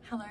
Hello,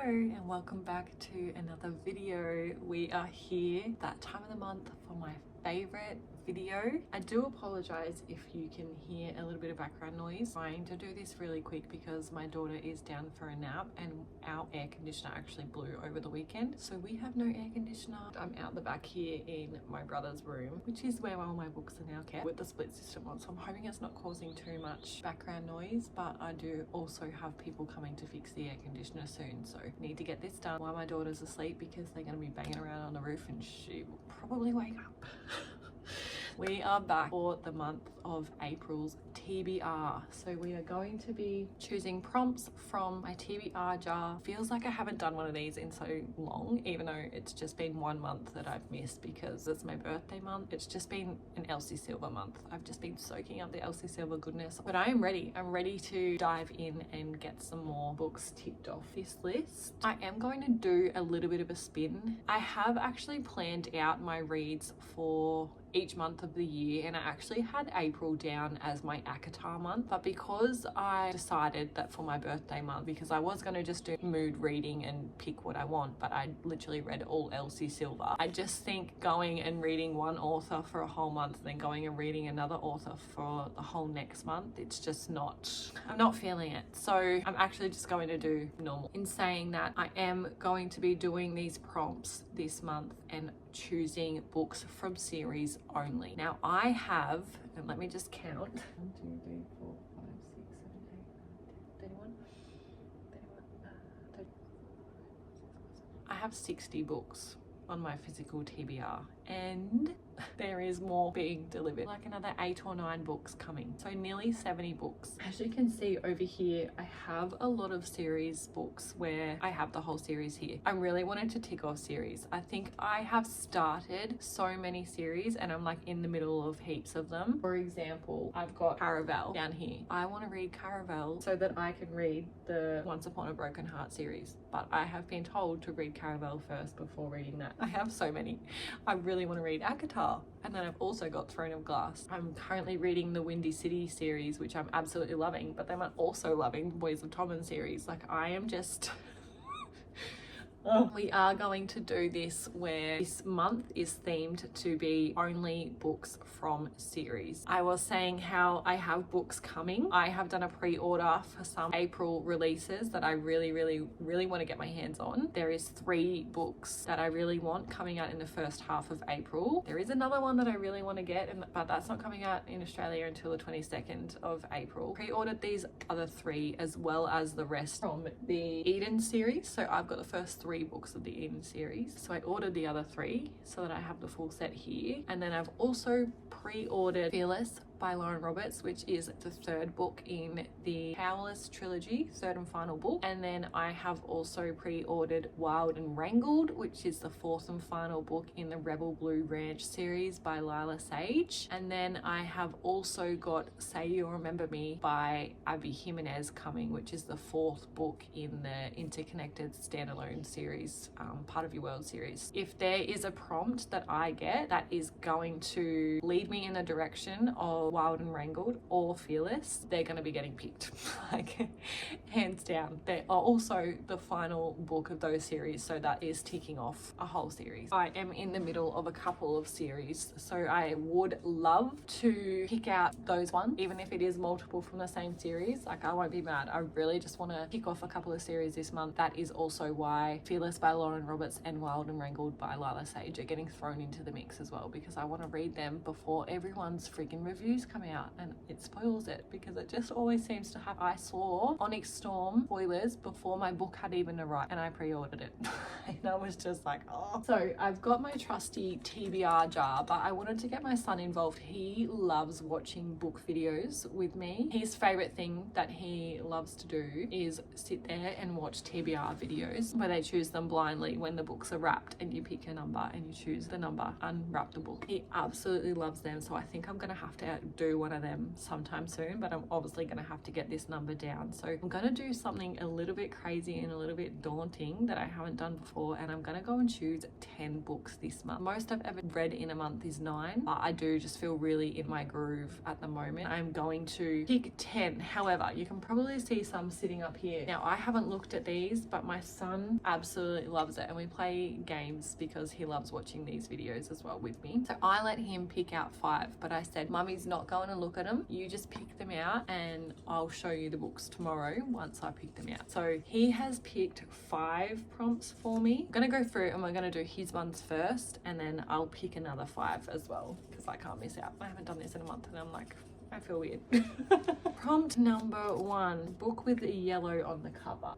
and welcome back to another video. We are here that time of the month for my favorite video. I do apologize if you can hear a little bit of background noise. I'm trying to do this really quick because my daughter is down for a nap and our air conditioner actually blew over the weekend, so we have no air conditioner. I'm out the back here in my brother's room, which is where all my books are now kept, with the split system on, so I'm hoping it's not causing too much background noise. But I do also have people coming to fix the air conditioner soon, so need to get this done while my daughter's asleep because they're going to be banging around on the roof and she will probably wake up. We are back for the month of April's TBR. So we are going to be choosing prompts from my TBR jar. Feels like I haven't done one of these in so long, even though it's just been 1 month that I've missed because it's my birthday month. It's just been an Elsie Silver month. I've just been soaking up the Elsie Silver goodness. But I am ready. I'm ready to dive in and get some more books ticked off this list. I am going to do a little bit of a spin. I have actually planned out my reads for each month of the year, and I actually had April down as my ACOTAR month, but because I decided that for my birthday month, because I was going to just do mood reading and pick what I want, but I literally read all Elsie Silver. I just think going and reading one author for a whole month, then going and reading another author for the whole next month, it's just not, I'm not feeling it. So I'm actually just going to do normal. In saying that, I am going to be doing these prompts this month and choosing books from series only. Now I have, and let me just count, 1, 2, 3, 4, 5, 6, 7, 8, 9, 10, 31, 30. I have 60 books on my physical TBR, and there is more being delivered, like another 8 or 9 books coming, so nearly 70 books. As you can see over here, I have a lot of series books where I have the whole series here. I really wanted to tick off series. I think I have started so many series and I'm like in the middle of heaps of them. For example, I've got Caraval down here. I want to read Caraval so that I can read the Once Upon a Broken Heart series, but I have been told to read Caraval first before reading that. I have so many. I really want to read ACOTAR, and then I've also got Throne of Glass. I'm currently reading the Windy City series, which I'm absolutely loving, but then I'm also loving the Boys of Tommen series. Like, I am just we are going to do this where this month is themed to be only books from series. I was saying how I have books coming. I have done a pre-order for some April releases that I really want to get my hands on. There is 3 books that I really want coming out in the first half of April. There is another one that I really want to get, but that's not coming out in Australia until the 22nd of April. Pre-ordered these other 3 as well as the rest from the Eden series. So I've got the first 3 books of the Eden series, so I ordered the other 3 so that I have the full set here. And then I've also pre-ordered Fearless by Lauren Roberts, which is the 3rd book in the Powerless trilogy, 3rd and final book. And then I have also pre-ordered Wild and Wrangled, which is the 4th and final book in the Rebel Blue Ranch series by Lila Sage. And then I have also got Say You'll Remember Me by Abby Jimenez coming, which is the 4th book in the Interconnected Standalone series, Part of Your World series. If there is a prompt that I get that is going to lead me in the direction of Wild and Wrangled or Fearless, they're going to be getting picked, like hands down. They are also the final book of those series, so that is ticking off a whole series. I am in the middle of a couple of series, so I would love to pick out those ones, even if it is multiple from the same series. Like, I won't be mad. I really just want to kick off a couple of series this month. That is also why Fearless by Lauren Roberts and Wild and Wrangled by Lila Sage are getting thrown into the mix as well, because I want to read them before everyone's freaking reviews come out, and it spoils it because it just always seems to have. I saw Onyx Storm spoilers before my book had even arrived and I pre-ordered it. And I was just like, oh. So I've got my trusty TBR jar, but I wanted to get my son involved. He loves watching book videos with me. His favorite thing that he loves to do is sit there and watch TBR videos where they choose them blindly when the books are wrapped, and you pick a number and you choose the number, unwrap the book. He absolutely loves them, so I think I'm gonna have to do one of them sometime soon, but I'm obviously going to have to get this number down. So I'm going to do something a little bit crazy and a little bit daunting that I haven't done before, and I'm going to go and choose 10 books this month. Most I've ever read in a month is 9, but I do just feel really in my groove at the moment. I'm going to pick 10. However, you can probably see some sitting up here. Now, I haven't looked at these, but my son absolutely loves it, and we play games because he loves watching these videos as well with me. So I let him pick out 5, but I said, Mummy's not going to look at them. You just pick them out and I'll show you the books tomorrow once I pick them out. So he has picked 5 prompts for me. I'm going to go through and we're going to do his ones first, and then I'll pick another 5 as well because I can't miss out. I haven't done this in a month and I'm like, I feel weird. Prompt number 1, book with yellow on the cover.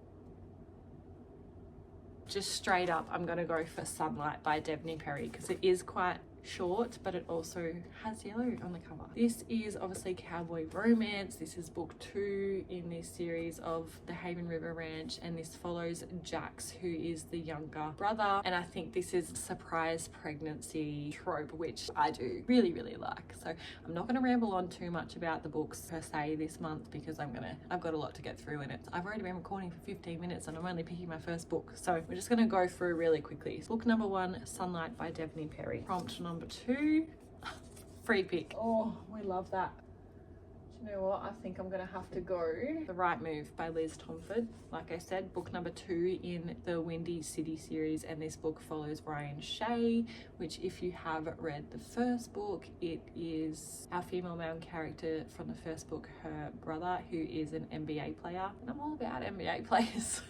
Just straight up, I'm going to go for Sunlight by Devney Perry because it is quite short, but it also has yellow on the cover. This is obviously cowboy romance. This is book 2 in this series of the Haven River Ranch, and this follows Jax, who is the younger brother, and I think this is a surprise pregnancy trope, which I do really like. So I'm not going to ramble on too much about the books per se this month because I've got a lot to get through in it. I've already been recording for 15 minutes and I'm only picking my first book, so we're just going to go through really quickly. Book number 1, Sunlight by Devney Perry. Prompt number 2, free pick. Oh, we love that. Do you know what? I think I'm gonna have to go The Right Move by Liz Tomford. Like I said, book number 2 in the Windy City series, and this book follows Ryan Shea, which if you have read the first book, it is our female male character from the first book, her brother, who is an NBA player, and I'm all about NBA players.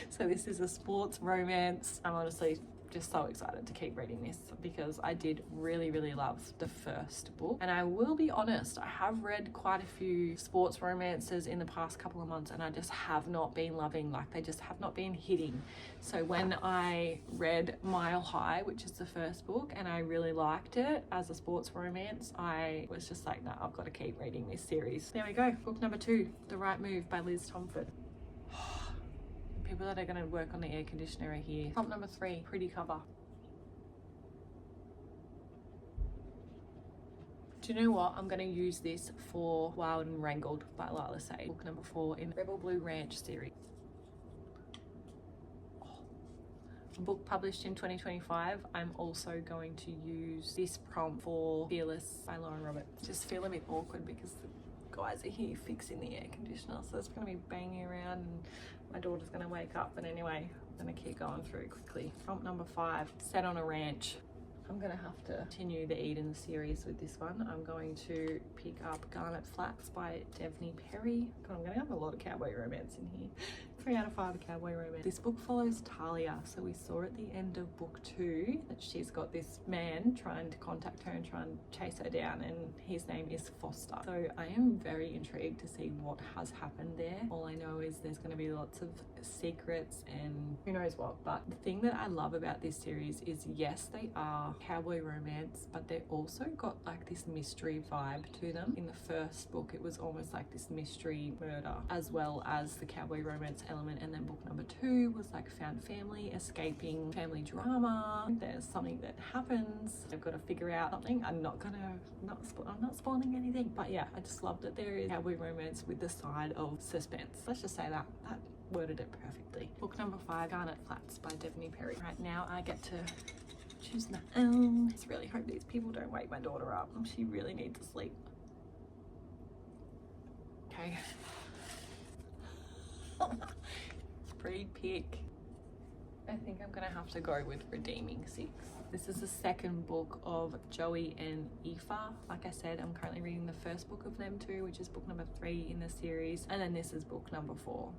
So this is a sports romance. I'm honestly just so excited to keep reading this because I did really love the first book, and I will be honest, I have read quite a few sports romances in the past couple of months and I just have not been loving, like they just have not been hitting. So when I read Mile High, which is the first book, and I really liked it as a sports romance, I was just like, no, I've got to keep reading this series. There we go, book number 2, The Right Move by Liz Tomford. People that are going to work on the air conditioner are here. Prompt number 3, pretty cover. Do you know what? I'm going to use this for Wild and Wrangled by Lila Sade. Book number 4 in Rebel Blue Ranch series. A book published in 2025. I'm also going to use this prompt for Fearless by Lauren Roberts. Just feel a bit awkward because the guys are here fixing the air conditioner, so it's going to be banging around and my daughter's going to wake up. But anyway, I'm going to keep going through quickly. Prompt number 5, Set on a Ranch. I'm going to have to continue the Eden series with this one. I'm going to pick up Garnet Flats by Devney Perry. God, I'm going to have a lot of cowboy romance in here. 3 out of 5 cowboy romance. This book follows Talia. So we saw at the end of book 2 that she's got this man trying to contact her and try and chase her down, and his name is Foster. So I am very intrigued to see what has happened there. All I know is there's going to be lots of secrets and who knows what. But the thing that I love about this series is, yes, they are cowboy romance, but they also got like this mystery vibe to them. In the first book, it was almost like this mystery murder as well as the cowboy romance element, and then book number 2 was like found family, escaping family drama. There's something that happens, they've got to figure out something. I'm not spoiling anything, but yeah, I just love that there is cowboy romance with the side of suspense. Let's just say that worded it perfectly. Book number 5, Garnet Flats by Devney Perry. Right now I get to choose my own. I just really hope these people don't wake my daughter up. She really needs to sleep. Okay. Free pick. I think I'm gonna have to go with Redeeming 6. This is the second book of Joey and Aoife. Like I said, I'm currently reading the first book of them too, which is book number 3 in the series, and then this is book number 4.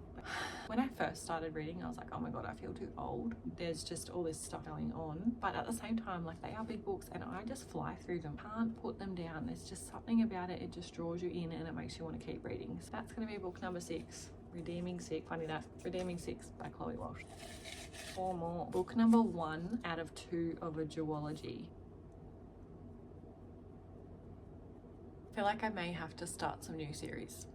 When I first started reading, I was like, oh my god, I feel too old. There's just all this stuff going on, but at the same time, like, they are big books and I just fly through them. Can't put them down. There's just something about it. It just draws you in and it makes you want to keep reading. So that's going to be book number 6, Redeeming 6. Funny that, Redeeming 6 by Chloe Walsh. 4 more. Book number 1 out of 2 of a duology. I feel like I may have to start some new series.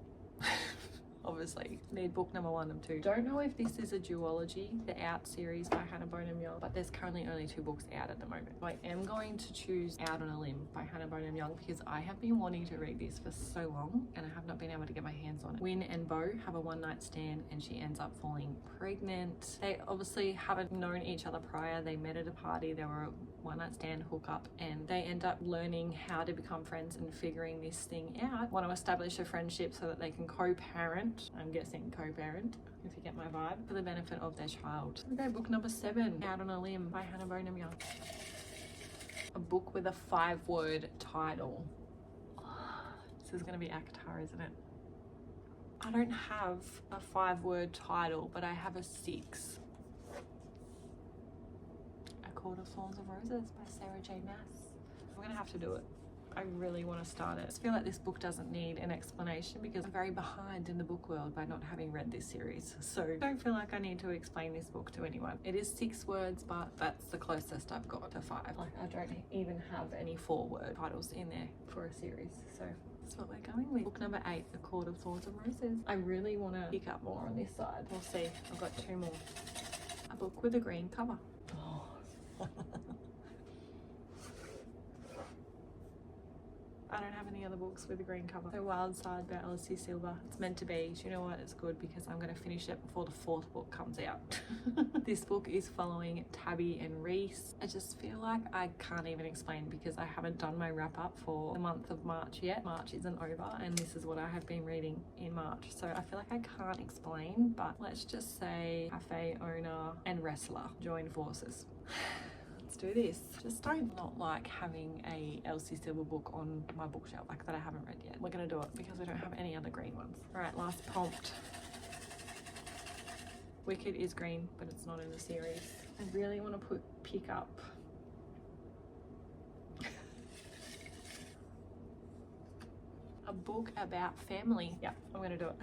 obviously need book number 1 and 2. Don't know if this is a duology, the Out series by Hannah Bonham Young, but there's currently only 2 books out at the moment. I am going to choose Out on a Limb by Hannah Bonham Young because I have been wanting to read this for so long and I have not been able to get my hands on it. Win and Bo have a one-night stand and she ends up falling pregnant. They obviously haven't known each other prior. They met at a party, they were a one-night stand hookup, and they end up learning how to become friends and figuring this thing out. Want to establish a friendship so that they can co-parent, I'm guessing co-parent, if you get my vibe, for the benefit of their child. Okay, book number 7, Out on a Limb by Hannah Bonham Young. A book with a 5-word title. This is going to be ACOTAR, isn't it? I don't have a 5-word title, but I have a 6. A Court of Thorns and Roses by Sarah J. Maas. I'm going to have to do it. I really want to start it. I just feel like this book doesn't need an explanation because I'm very behind in the book world by not having read this series. So I don't feel like I need to explain this book to anyone. It is 6 words, but that's the closest I've got to 5. Like, I don't even have any 4-word titles in there for a series. So that's what we're going with. Book number 8, A Court of Thorns and Roses. I really want to pick up more on this side. We'll see. I've got 2 more. A book with a green cover. Oh. I don't have any other books with a green cover. So Wild Side by Elsie Silver. It's meant to be. Do you know what? It's good because I'm going to finish it before the 4th book comes out. This book is following Tabby and Reese. I just feel like I can't even explain because I haven't done my wrap up for the month of March yet. March isn't over and this is what I have been reading in March. So I feel like I can't explain, but let's just say cafe owner and wrestler join forces. Do this. Just don't not like having a Elsie Silver book on my bookshelf like that I haven't read yet. We're gonna do it because we don't have any other green ones. All right, last prompt. Wicked is green, but it's not in the series. I really want to pick up a book about family. Yeah, I'm gonna do it.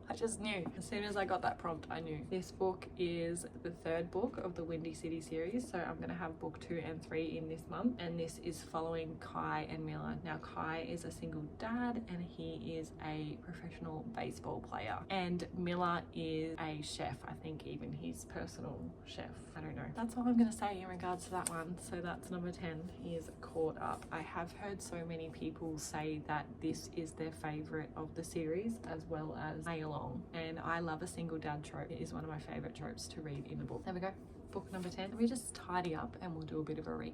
I just knew. As soon as I got that prompt, I knew. This book is the 3rd book of the Windy City series. So I'm going to have book 2 and 3 in this month. And this is following Kai and Miller. Now, Kai is a single dad and he is a professional baseball player. And Miller is a chef. I think even his personal chef. I don't know. That's all I'm going to say in regards to that one. So that's number 10 is Caught Up. I have heard so many people say that this is their favorite of the series as well as May Along. And I love a single dad trope. It is one of my favorite tropes to read in a book. There we go. Book number 10. Let me just tidy up and we'll do a bit of a recap.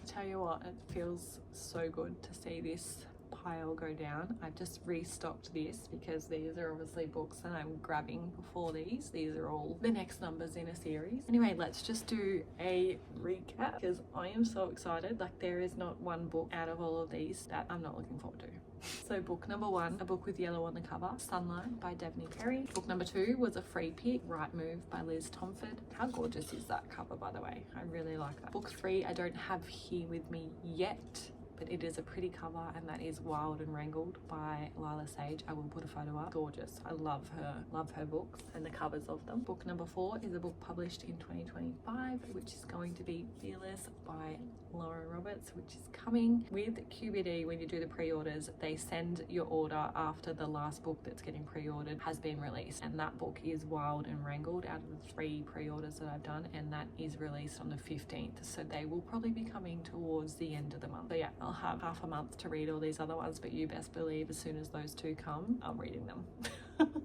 Tell you what, it feels so good to see this pile go down. I've just restocked this because these are obviously books that I'm grabbing before these. These are all the next numbers in a series. Anyway, let's just do a recap because I am so excited. Like, there is not one book out of all of these that I'm not looking forward to. So book number 1, a book with yellow on the cover, Sunlight by Devney Perry. Book number 2 was a free pick, Right Move by Liz Tomford. How gorgeous is that cover, by the way? I really like that. Book 3 I don't have here with me yet, but it is a pretty cover, and that is Wild and Wrangled by Lila Sage. I will put a photo up. Gorgeous. I love her books and the covers of them. Book number 4 is a book published in 2025, which is going to be Fearless by Lauren Roberts, which is coming. With QBD, when you do the pre-orders, they send your order after the last book that's getting pre-ordered has been released, and that book is Wild and Wrangled out of the 3 pre-orders that I've done, and that is released on the 15th, so they will probably be coming towards the end of the month. So yeah, I'll have half a month to read all these other ones, but you best believe as soon as those 2 come, I'm reading them.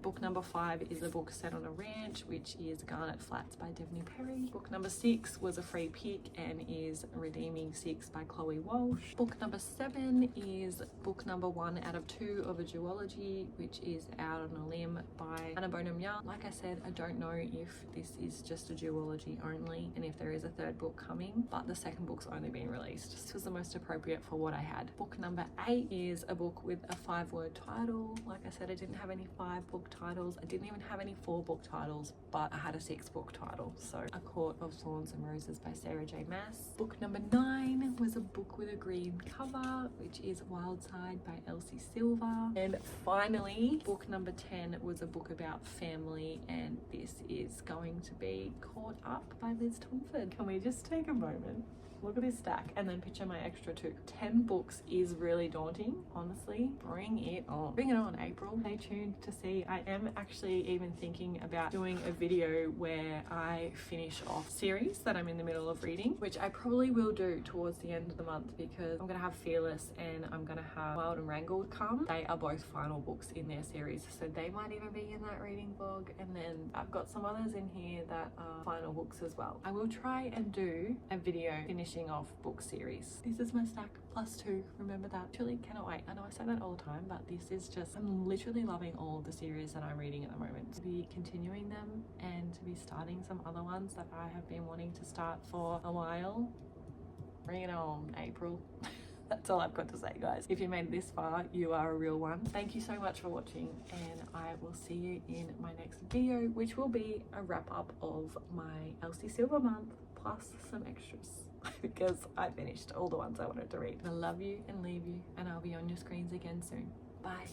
Book number 5 is a book set on a ranch, which is Garnet Flats by Devney Perry. Book number 6 was a free pick and is Redeeming 6 by Chloe Walsh. Book number 7 is book number 1 out of 2 of a duology, which is Out on a Limb by Hannah Bonham Young. Like I said, I don't know if this is just a duology only and if there is a 3rd book coming, but the 2nd book's only been released. This was the most appropriate for what I had. Book number 8 is a book with a 5-word title. Like I said, I didn't have any 5 5 book titles. I didn't even have any 4 book titles, but I had a 6 book title. So A Court of Thorns and Roses by Sarah J Maas. Book number 9 was a book with a green cover, which is Wild Side by Elsie Silver. And finally, book number 10 was a book about family, and this is going to be Caught Up by Liz Tomford. Can we just take a moment? Look at this stack and then picture my extra 2. 10 books is really daunting, honestly. Bring it on. Bring it on, April. Stay tuned to see. I am actually even thinking about doing a video where I finish off series that I'm in the middle of reading, which I probably will do towards the end of the month, because I'm gonna have Fearless and I'm gonna have Wild and Wrangled come. They are both final books in their series, so they might even be in that reading vlog. And then I've got some others in here that are final books as well. I will try and do a video finishing off book series. This is my stack plus 2. Remember that. Truly cannot wait. I know I say that all the time, but this is just, I'm literally loving all of the series that I'm reading at the moment. To be continuing them and to be starting some other ones that I have been wanting to start for a while. Bring it on, April. That's all I've got to say, guys. If you made it this far, you are a real one. Thank you so much for watching, and I will see you in my next video, which will be a wrap up of my Elsie Silver month plus some extras, because I finished all the ones I wanted to read. I love you and leave you, and I'll be on your screens again soon. Bye.